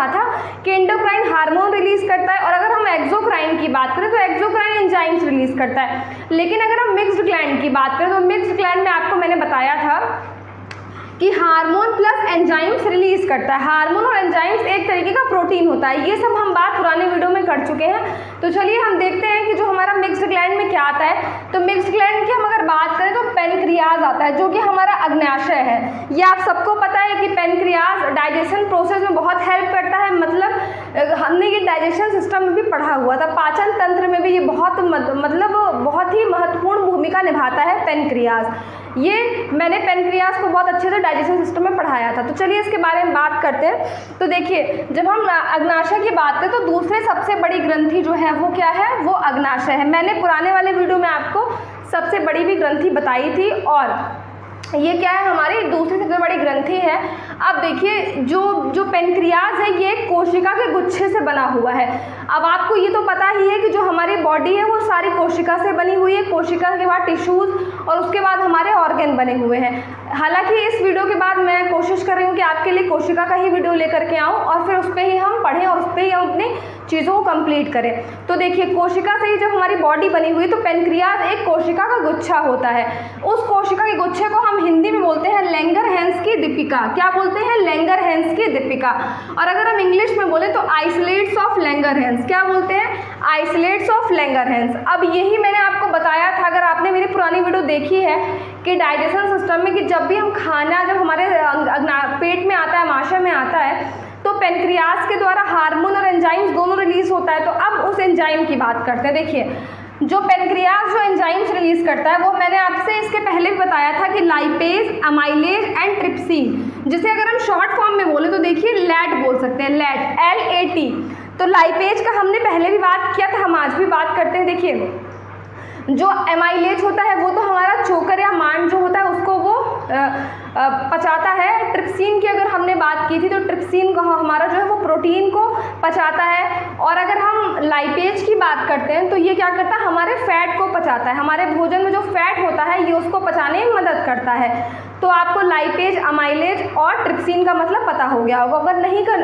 पढ़ा था कि एंडोक्राइन हार्मोन रिलीज करता है, और अगर हम एक्सोक्राइन की बात करें तो एक्सोक्राइन एंजाइम्स रिलीज करता है। लेकिन अगर हम मिक्स्ड ग्लैंड की बात करें तो मिक्स्ड ग्लैंड में आपको मैंने बताया था कि हार्मोन प्लस एंजाइम्स रिलीज करता है। हार्मोन और एंजाइम्स एक तरीके का प्रोटीन होता है। ये सब हम बात पुराने वीडियो में कर चुके हैं। तो चलिए हम देखते हैं कि जो हमारा मिक्स्ड ग्लैंड में क्या आता है। तो मिक्स्ड ग्लैंड की हम अगर बात करें तो पेनक्रियाज आता है, जो कि हमारा अग्न्याशय है। ये आप सबको पता है कि पेनक्रियाज डाइजेशन प्रोसेस में बहुत हेल्प करता है। मतलब हमने ये डाइजेशन सिस्टम में भी पढ़ा हुआ था, पाचन तंत्र में भी ये बहुत ही महत्वपूर्ण भूमिका निभाता है पेनक्रियाज। ये मैंने पेनक्रियाज को बहुत अच्छे से डाइजेशन सिस्टम में पढ़ाया था। तो चलिए इसके बारे में बात करते हैं। तो देखिए, जब हम अग्न्याशय की बात करें तो दूसरे सबसे बड़ी ग्रंथि जो है वो क्या है, वो अग्न्याशय है। मैंने पुराने वाले वीडियो में आपको सबसे बड़ी भी ग्रंथि बताई थी, और ये क्या है, हमारी दूसरी सबसे बड़ी ग्रंथि है। अब देखिए, जो पेनक्रियाज है ये कोशिका के गुच्छे से बना हुआ है। अब आपको ये तो पता ही है कि जो हमारी बॉडी है वो सारी कोशिका से बनी हुई है। कोशिका के बाद टिश्यूज और उसके बाद हमारे ऑर्गन बने हुए हैं। हालांकि इस वीडियो के बाद मैं कोशिश कर रही हूँ कि आपके लिए कोशिका का ही वीडियो लेकर के आऊँ और फिर उस पर ही हम पढ़ें और उस पर ही हम अपनी चीज़ों को कंप्लीट करें। तो देखिए, कोशिका से ही जब हमारी बॉडी बनी हुई तो पेनक्रियाज एक कोशिका का गुच्छा होता है। उस कोशिका के गुच्छे को हम हिंदी में बोलते हैं लैंगरहैंस की दीपिका। क्या बोलते हैं? लैंगरहैंस की दीपिका। और अगर हम इंग्लिश में बोले तो आइसोलेट्स ऑफ लैंगरहैंस। क्या बोलते हैं? Isolates of Langerhans. अब यही मैंने आपको बताया था, अगर आपने मेरी पुरानी वीडियो देखी है, कि डाइजेशन सिस्टम में कि जब भी हम खाना जब हमारे पेट में आता है, आमाशय में आता है, तो पेनक्रियाज के द्वारा हार्मोन और एंजाइम्स दोनों रिलीज होता है। तो अब उस एंजाइम की बात करते हैं। देखिए, जो पेनक्रियाज जो एंजाइम्स रिलीज करता है वो मैंने आपसे इसके पहले भी बताया था कि लाइपेज, अमाइलेज एंड ट्रिप्सिन, जिसे अगर हम शॉर्ट फॉर्म में बोले तो देखिए लैट बोल सकते हैं, लैट, LAT। तो लाइपेज का हमने पहले भी बात किया था, हम आज भी बात करते हैं। देखिए, जो एमाइलेज होता है वो तो हमारा चोकर या मांड जो होता है उसको वो पचाता है। ट्रिप्सिन की अगर हमने बात की थी तो ट्रिप्सिन हमारा जो है वो प्रोटीन को पचाता है। और अगर हम लाइपेज की बात करते हैं तो ये क्या करता है, हमारे फैट को पचाता है। हमारे भोजन में जो फैट होता है ये उसको पचाने में मदद करता है। तो आपको लाइपेज, अमाइलेज और ट्रिप्सिन का मतलब पता हो गया होगा। अगर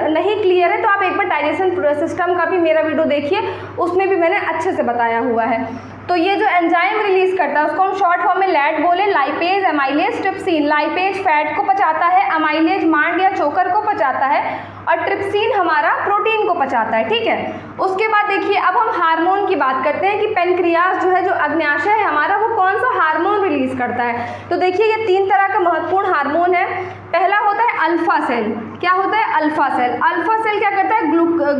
नहीं क्लियर है तो आप एक बार डाइजेशन सिस्टम का भी मेरा वीडियो देखिए, उसमें भी मैंने अच्छे से बताया हुआ है। तो ये जो एंजाइम रिलीज करता है उसको हम शॉर्ट फॉर्म में लैट बोले, lipase, amylase, trypsin. Lipase fat को पचाता है, अमाइलेज मांड या चोकर को पचाता है, और ट्रिप्सिन हमारा प्रोटीन को पचाता है। ठीक है, उसके बाद देखिए, अब हम हार्मोन की बात करते हैं कि पेनक्रियाज जो है, जो अग्न्याशय है हमारा, वो कौन सा हार्मोन रिलीज करता है। तो देखिए, ये 3 तरह का महत्वपूर्ण हार्मोन है। पहला होता है अल्फा सेल। क्या होता है? Alpha cell. अल्फा सेल क्या करता है?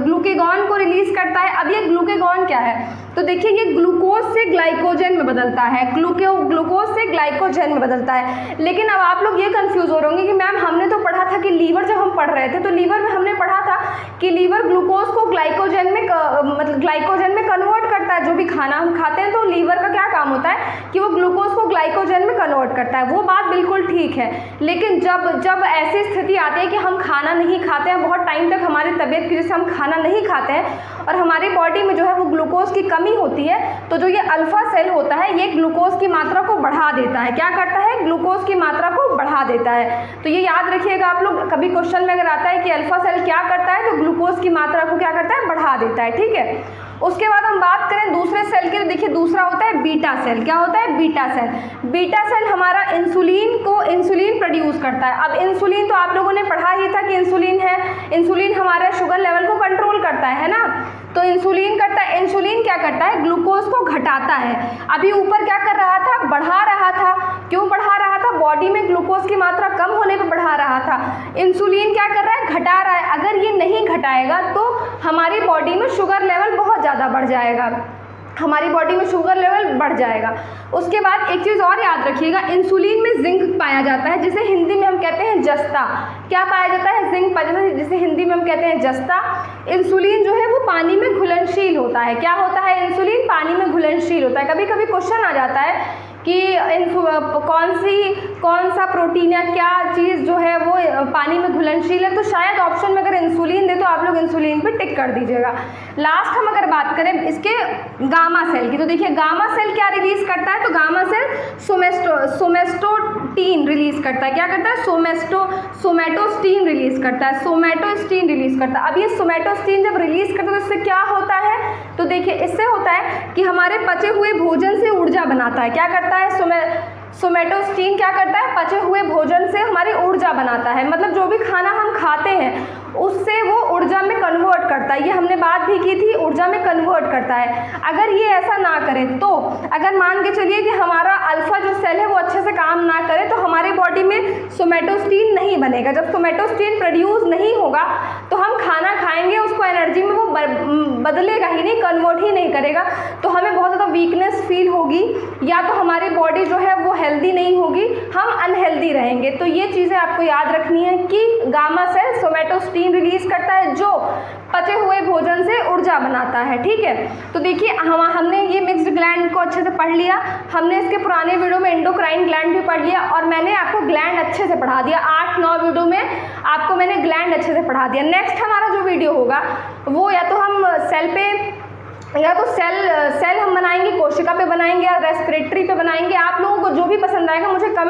ग्लूकेगॉन को रिलीज करता है। अब ये ग्लूकेगॉन क्या है? तो देखिए, ये ग्लूकोज से ग्लाइकोजन में बदलता है, ग्लूकोज से ग्लाइकोजन में बदलता है। लेकिन अब आप लोग ये कंफ्यूज हो रहे होंगे कि मैम हमने तो पढ़ा था कि लीवर, जब हम पढ़ रहे थे तो लीवर में हमने पढ़ा था कि लीवर ग्लूकोज को ग्लाइकोजन में कन्वर्ट करता है। जो भी खाना हम खाते हैं तो लीवर का क्या काम होता है कि वो ग्लूकोज को ग्लाइकोजन में कन्वर्ट करता है। वो बात बिल्कुल ठीक है, लेकिन जब ऐसी स्थिति आती है कि हम खाना नहीं खाते हैं, बहुत टाइम तक हमारी तबीयत की वजह से हम खाना नहीं खाते हैं और हमारी बॉडी में जो है वो ग्लूकोज की कमी होती है, तो जो ये अल्फा सेल होता है ये ग्लूकोज की मात्रा को बढ़ा देता है। क्या करता है? ग्लूकोज की मात्रा को बढ़ा देता है। तो ये याद रखिएगा आप लोग, कभी क्वेश्चन में अगर आता है कि अल्फा सेल क्या करता है, तो ग्लूकोज की मात्रा को क्या करता है? बढ़ा देता है। ठीक है, उसके बाद हम बात करें दूसरे सेल की, तो देखिए दूसरा होता है बीटा सेल। क्या होता है? Beta cell. बीटा सेल हमारा इंसुलिन प्रोड्यूस करता है। अब इंसुलिन तो आप लोगों ने पढ़ा ही था कि इंसुलिन है, इंसुलिन हमारे शुगर लेवल को कंट्रोल करता है ना। तो इंसुलिन करता है, इंसुलिन क्या करता है? ग्लूकोज को घटाता है। अभी ऊपर क्या कर रहा था? बढ़ा रहा था। क्यों बढ़ा रहा था? बॉडी में ग्लूकोज की मात्रा कम होने पर बढ़ा रहा था। इंसुलिन क्या कर रहा है? घटा रहा है। अगर ये नहीं घटाएगा तो हमारी बॉडी में शुगर लेवल बहुत ज़्यादा बढ़ जाएगा, हमारी बॉडी में शुगर लेवल बढ़ जाएगा। उसके बाद एक चीज़ और याद रखिएगा, इंसुलिन में जिंक पाया जाता है, जिसे हिंदी में हम कहते हैं जस्ता। क्या पाया जाता है? जिंक पाया जाता है, जिसे हिंदी में हम कहते हैं जस्ता। इंसुलिन जो है वो पानी में घुलनशील होता है। क्या होता है? इंसुलिन पानी में घुलनशील होता है। कभी कभी क्वेश्चन आ जाता है कि कौन सा प्रोटीन या क्या चीज़ जो है वो पानी में घुलनशील है, तो शायद ऑप्शन में अगर इंसुलिन दे तो आप लोग इंसुलिन पे टिक कर दीजिएगा। लास्ट हम अगर बात करें इसके गामा सेल की, तो देखिए गामा सेल क्या रिलीज करता है, तो गामा सेल सोमेटोस्टिन रिलीज करता है। क्या करता है, सोमेटोस्टिन रिलीज करता है, सोमेटोस्टिन रिलीज करता है। अब ये सोमेटोस्टिन जब रिलीज करता है तो इससे क्या होता है, तो देखिए इससे होता है कि हमारे पचे हुए भोजन से ऊर्जा बनाता है। क्या करता है, सोमेटोस्टिन क्या करता है, पचे हुए भोजन से हमारी ऊर्जा बनाता है, मतलब जो भी खाना हम खाते हैं उससे वो ऊर्जा में कन्वर्ट करता है। ये हमने बात भी की थी, ऊर्जा में कन्वर्ट करता है। अगर ये ऐसा ना करे तो अगर मान के चलिए कि हमारा अल्फा जो सेल है वो अच्छे से काम ना करे तो हमारी बॉडी में सोमेटोस्टिन नहीं बनेगा। जब सोमेटोस्टिन प्रोड्यूस नहीं होगा तो हम खाना खाएंगे, उसको एनर्जी में वो बदलेगा ही नहीं, कन्वर्ट ही नहीं करेगा, तो हमें बहुत ज़्यादा वीकनेस फील होगी, या तो हमारी बॉडी जो है वो हेल्दी नहीं होगी, हम अनहेल्दी रहेंगे। तो ये चीज़ें आपको याद रखनी है कि गामा सेल सोमेटोस्टिन रिलीज करता है जो पचे हुए भोजन से ऊर्जा बनाता है। ठीक है, तो देखिए हमने ये मिक्स्ड ग्लैंड को अच्छे से पढ़ लिया, हमने इसके पुराने वीडियो में एंडोक्राइन ग्लैंड भी पढ़ लिया, और मैंने आपको ग्लैंड अच्छे से पढ़ा दिया। 8-9 वीडियो में आपको मैंने ग्लैंड अच्छे से पढ़ा दिया। नेक्स्ट हमारा जो वीडियो होगा वो या तो हम सेल हम बनाएंगे, कोशिका पे बनाएंगे या रेस्पिरेटरी पे बनाएंगे। आप लोगों को जो भी पसंद आएगा मुझे कमेंट